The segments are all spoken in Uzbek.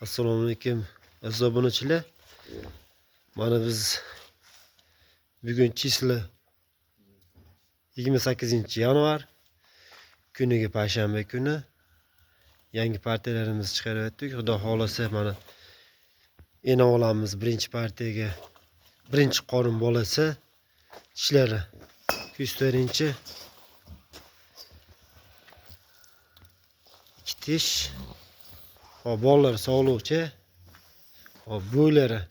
Assalomu alaykum aziz obunachilar. Mana biz bugun chisli 28-yanvar kuniga payshanba kuni yangi partiyalarimizni chiqaryaptik. Xudo xolasa mana e'lon olamiz birinchi partiyaga. Birinchi qorin bolasi ishlari 204-chi ikki tish. Hop bolalar sog'luvchi. Hop bo'ylari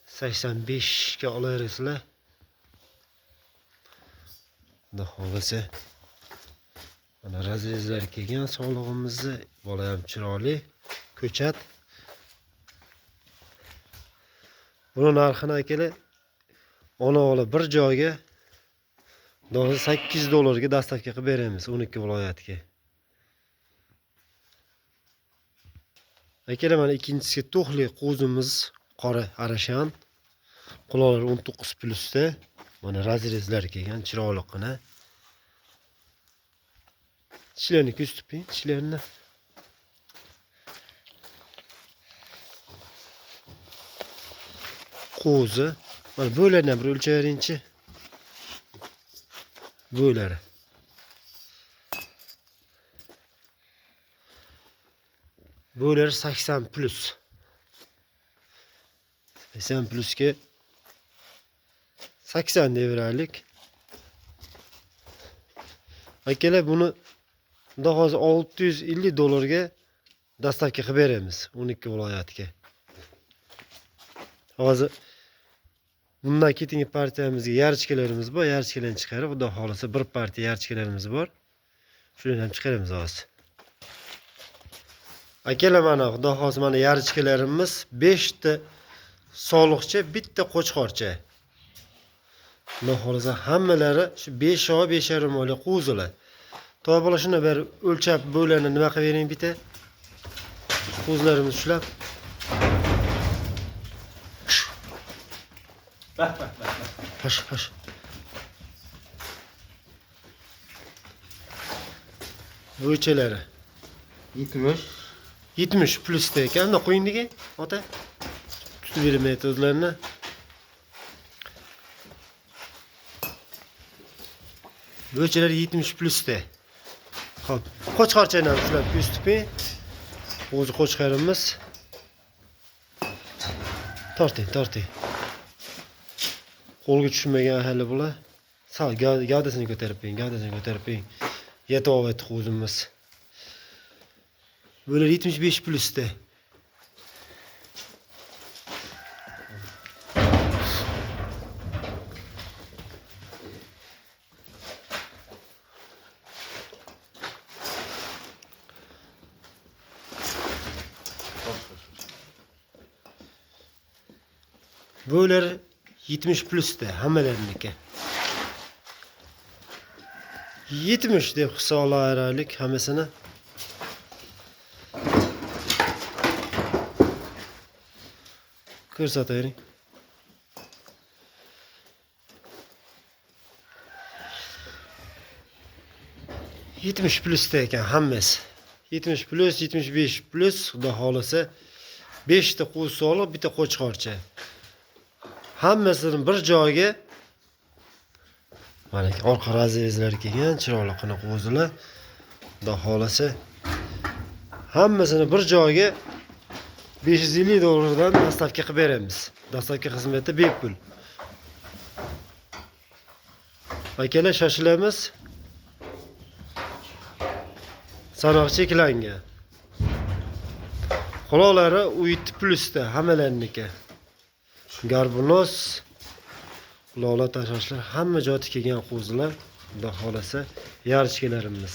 85 ga olaverasizlar. Xudo xolasa mana razrezlar kelgan sog'lig'imizni, bola ham chiroyli, ko'chat. Buni narxini akalar ona bola bir joyga $8 ga dastavka qilib beramiz 12 viloyatga. Akalar mana ikkinchisi to'xli qo'zimiz qora arashan. Quloqlar 19+ da. Mana razrezlar kelgan chiroyliqqina. Tishlarni ko'rsatib, tishlarni. Qo'zi. Mana bo'ylarni bir o'lchaveringchi. Bo'ylari. Bo'ylari 80+. 80+ ga 80 devralik. Akalar buni xudo hozir $650 ga dastavka qilib beramiz 12 viloyatga. Hozir bundan ketingi partiyamizga yarchkalarimiz bor, yarchkalarni chiqarib, xudo xolasa bir partiya yarchkalarimiz bor. Shuni ham chiqaramiz hozir. Akalar mana xudo xolasa mana yarchkalarimiz 5 ta soliqcha, bitta qo'chqorcha. Xudo xolasa hammalari shu 5 oy 5,5 oylik qo'zilar. To'y bola shuni bir o'lchab bo'ylarni nima qilib bering bitta. Qo'zlarimiz ushlab. Hash. Bo'ychalari 70+ da ekan. Unda qo'yindiki, ota. Tutib bermaydi o'zlarini. Bo'ychalar 70+ da. Xo'p, qo'chqorchani ham ushlab ko'rsatib. O'zi qo'chqarimiz. Torting. Qo'lga tushmagan hali bular. Sal gavdasini ko'tarib qo'ying. Yetib oladi qo'zimiz. Bular 75+ da. Bo'ylar 70+ da hammalariniki. 70 deb hisoblaylik hammasini. Ko'rsataylik. $70+ da ekan hammasi. 70+, 75+, xudo xolasa 5 ta qo'z soliq, bitta qo'chqorcha. Hammasini bir joyga mana orqa razrezlar kelgan, chiroyliqqina qo'zilar. Xudo xolasa hammasini bir joyga $550 dan dastavka qilib beramiz. Dastavka xizmati bepul. Akalar shoshilamiz. Sanoq cheklangan. Quloqlari 7+ da hammalariniki. Garbunos, quloqlar tashashlar hamma joti kelgan qo'zilar. Xudo xolasa yarchkalarimiz.